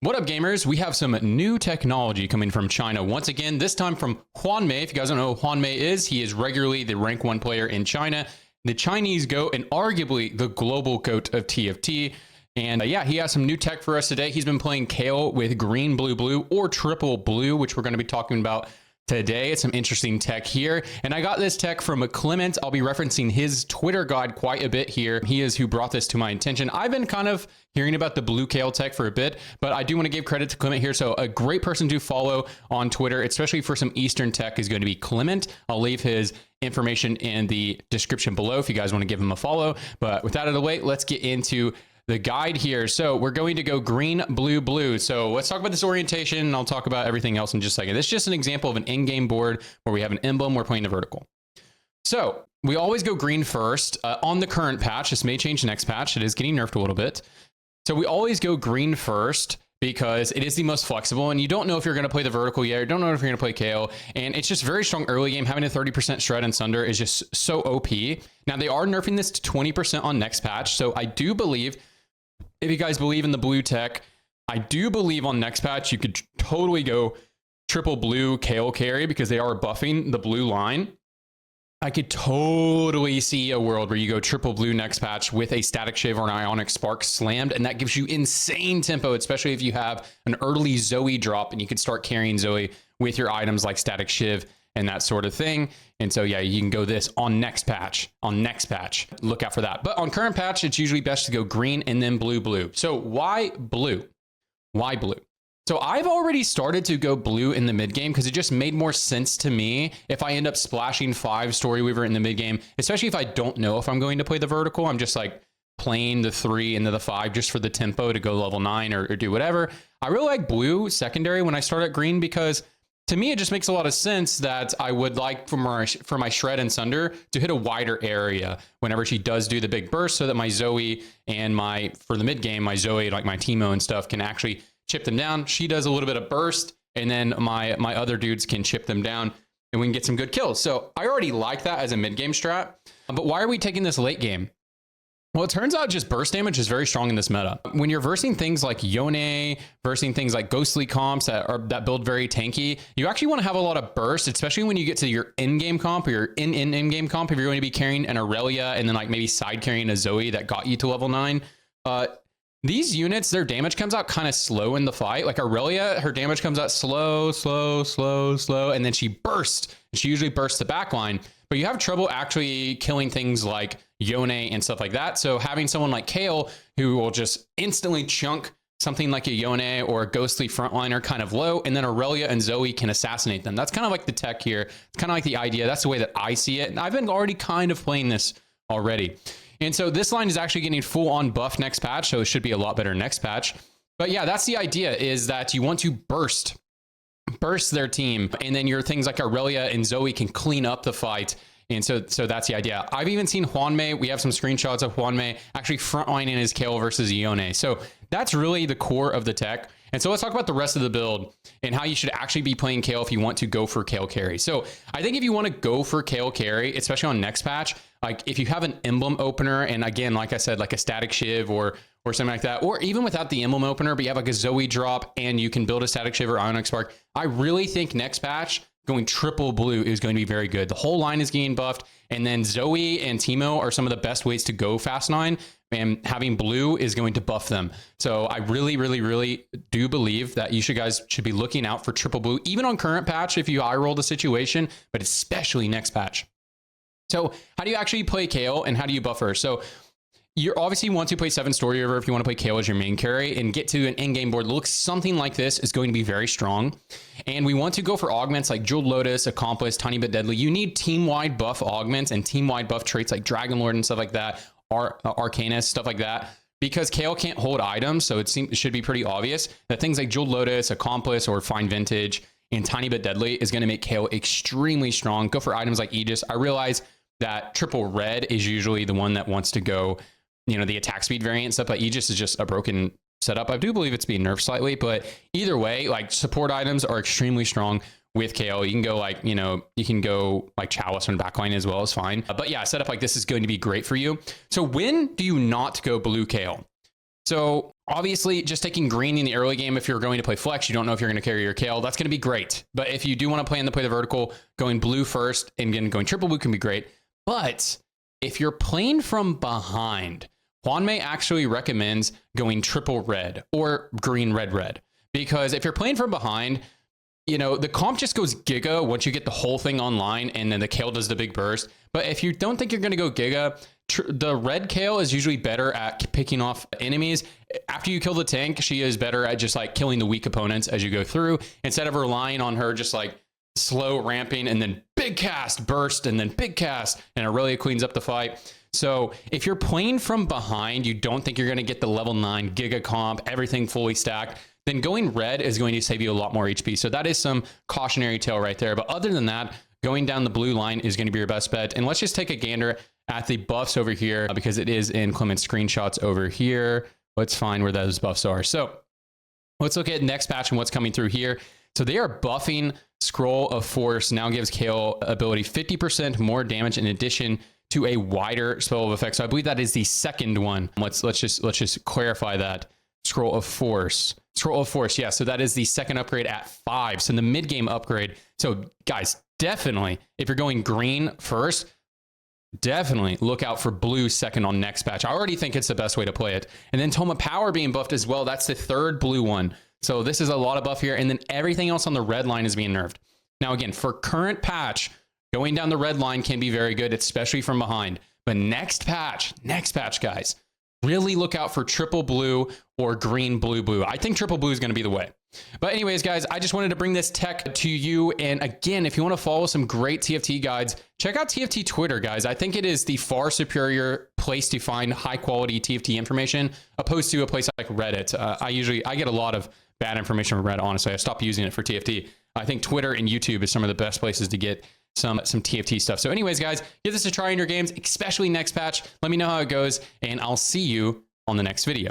What up, gamers? We have some new technology coming from China. Once again, this time from Huanmei. If you guys don't know who Huanmei is, he is regularly the rank 1 player in China, the Chinese GOAT, and arguably the global GOAT of TFT. And yeah, he has some new tech for us today. He's been playing Kayle with green, blue, blue, or triple blue, which we're going to be talking about today. It's some interesting tech here. And I got this tech from Clement. I'll be referencing his Twitter guide quite a bit here. He is who brought this to my attention. I've been kind of hearing about the blue Kayle tech for a bit, but I do want to give credit to Clement here. So a great person to follow on Twitter, especially for some Eastern tech, is going to be Clement. I'll leave his information in the description below if you guys want to give him a follow. But with that out of the way, let's get into the guide here. So we're going to go green, blue, blue. So let's talk about this orientation, and I'll talk about everything else in just a second. This is just an example of an in-game board where we have an emblem. We're playing a vertical. So we always go green first on the current patch. This may change next patch. It is getting nerfed a little bit. So we always go green first because it is the most flexible, and you don't know if you're going to play the vertical yet. You don't know if you're going to play Kayle, and it's just very strong early game. Having a 30% shred and sunder is just so OP. Now they are nerfing this to 20% on next patch. So I do believe, if you guys believe in the blue tech, I do believe on next patch, you could totally go triple blue Kayle carry because they are buffing the blue line. I could totally see a world where you go triple blue next patch with a static shiv or an ionic spark slammed, and that gives you insane tempo, especially if you have an early Zoe drop and you could start carrying Zoe with your items like static shiv and that sort of thing. And so, yeah, you can go this on next patch. Look out for that. But on current patch, it's usually best to go green and then blue, blue. So why blue? Why blue? So I've already started to go blue in the mid game because it just made more sense to me if I end up splashing 5 Storyweaver in the mid game, especially if I don't know if I'm going to play the vertical. I'm just like playing the 3 into the 5 just for the tempo to go level 9 or do whatever. I really like blue secondary when I start at green because to me, it just makes a lot of sense that I would like for my shred and sunder to hit a wider area whenever she does do the big burst, so that my Zoe and for the mid game, my Zoe, like my Teemo and stuff, can actually chip them down. She does a little bit of burst, and then my other dudes can chip them down, and we can get some good kills. So I already like that as a mid game strat. But why are we taking this late game? Well, it turns out just burst damage is very strong in this meta. When you're versing things like Yone, versing things like ghostly comps that build very tanky, you actually want to have a lot of burst, especially when you get to your in-game comp or your in-game comp. If you're going to be carrying an Aurelia and then like maybe side carrying a Zoe that got you to level 9, these units, their damage comes out kind of slow in the fight. Like Aurelia, her damage comes out slow, and then she bursts. She usually bursts the backline, but you have trouble actually killing things like Yone and stuff like that. So having someone like Kayle who will just instantly chunk something like a Yone or a ghostly frontliner kind of low, and then Aurelia and Zoe can assassinate them. That's kind of like the tech here. It's kind of like the idea. That's the way that I see it. And I've been already kind of playing this already. And so this line is actually getting full on buff next patch. So it should be a lot better next patch. But yeah, that's the idea, is that you want to burst their team. And then your things like Aurelia and Zoe can clean up the fight. And so that's the idea. I've even seen Huanmei. We have some screenshots of Huanmei actually frontlining his Kayle versus Yone. So that's really the core of the tech. And so let's talk about the rest of the build and how you should actually be playing Kayle if you want to go for Kayle carry. So I think if you want to go for Kayle carry, especially on next patch, like if you have an emblem opener, and again, like I said, like a static shiv or something like that, or even without the emblem opener, but you have like a Zoe drop and you can build a static shiv or ionic spark, I really think next patch going triple blue is going to be very good. The whole line is getting buffed, and then Zoe and Teemo are some of the best ways to go fast 9, and having blue is going to buff them. So I really do believe that you guys should be looking out for triple blue, even on current patch if you eye roll the situation, but especially next patch. So how do you actually play Kayle and how do you buff her? So you obviously want to play 7 Storyweaver if you want to play Kayle as your main carry and get to an in-game board that looks something like this is going to be very strong. And we want to go for augments like Jeweled Lotus, Accomplice, Tiny Bit Deadly. You need team-wide buff augments and team-wide buff traits like Dragon Lord and stuff like that, Arcanist, stuff like that, because Kayle can't hold items. So it should be pretty obvious that things like Jeweled Lotus, Accomplice, or Fine Vintage and Tiny Bit Deadly is going to make Kayle extremely strong. Go for items like Aegis. I realize that triple red is usually the one that wants to go, the attack speed variant stuff, but Aegis is just a broken setup. I do believe it's being nerfed slightly, but either way, like support items are extremely strong with Kayle. You can go like, you can go like Chalice on backline as well, is fine. But yeah, a setup like this is going to be great for you. So when do you not go blue Kayle? So Obviously, just taking green in the early game, if you're going to play flex, you don't know if you're going to carry your Kayle, that's going to be great. But if you do want to play the vertical, going blue first and then going triple blue can be great. But if you're playing from behind, Hwanmei actually recommends going triple red or green, red, red. Because if you're playing from behind, you know, the comp just goes giga once you get the whole thing online and then the Kayle does the big burst. But if you don't think you're going to go giga, the red Kayle is usually better at picking off enemies. After you kill the tank, she is better at just like killing the weak opponents as you go through, instead of relying on her just like slow ramping and then big cast, burst, and then big cast, and it really cleans up the fight. So if you're playing from behind, you don't think you're going to get the level 9 giga comp, everything fully stacked, then going red is going to save you a lot more HP. So that is some cautionary tale right there. But other than that, going down the blue line is going to be your best bet. And let's just take a gander at the buffs over here, because it is in Clement's screenshots over here. Let's find where those buffs are. So let's look at next patch and what's coming through here. So they are buffing Scroll of Force, now gives Kayle ability 50% more damage in addition to a wider spell of effect. So I believe that is the second one. Let's just clarify that. Scroll of Force. Yeah, so that is the second upgrade at 5. So in the mid-game upgrade. So guys, definitely, if you're going green first, definitely look out for blue second on next patch. I already think it's the best way to play it. And then Toma Power being buffed as well. That's the third blue one. So this is a lot of buff here. And then everything else on the red line is being nerfed. Now, again, for current patch, going down the red line can be very good, especially from behind. But next patch, guys, really look out for triple blue or green, blue, blue. I think triple blue is going to be the way. But anyways, guys, I just wanted to bring this tech to you. And again, if you want to follow some great TFT guides, check out TFT Twitter, guys. I think it is the far superior place to find high quality TFT information opposed to a place like Reddit. I get a lot of bad information from Reddit, honestly. I stopped using it for TFT. I think Twitter and YouTube is some of the best places to get some TFT stuff. So anyways, guys, give this a try in your games, especially next patch. Let me know how it goes, and I'll see you on the next video.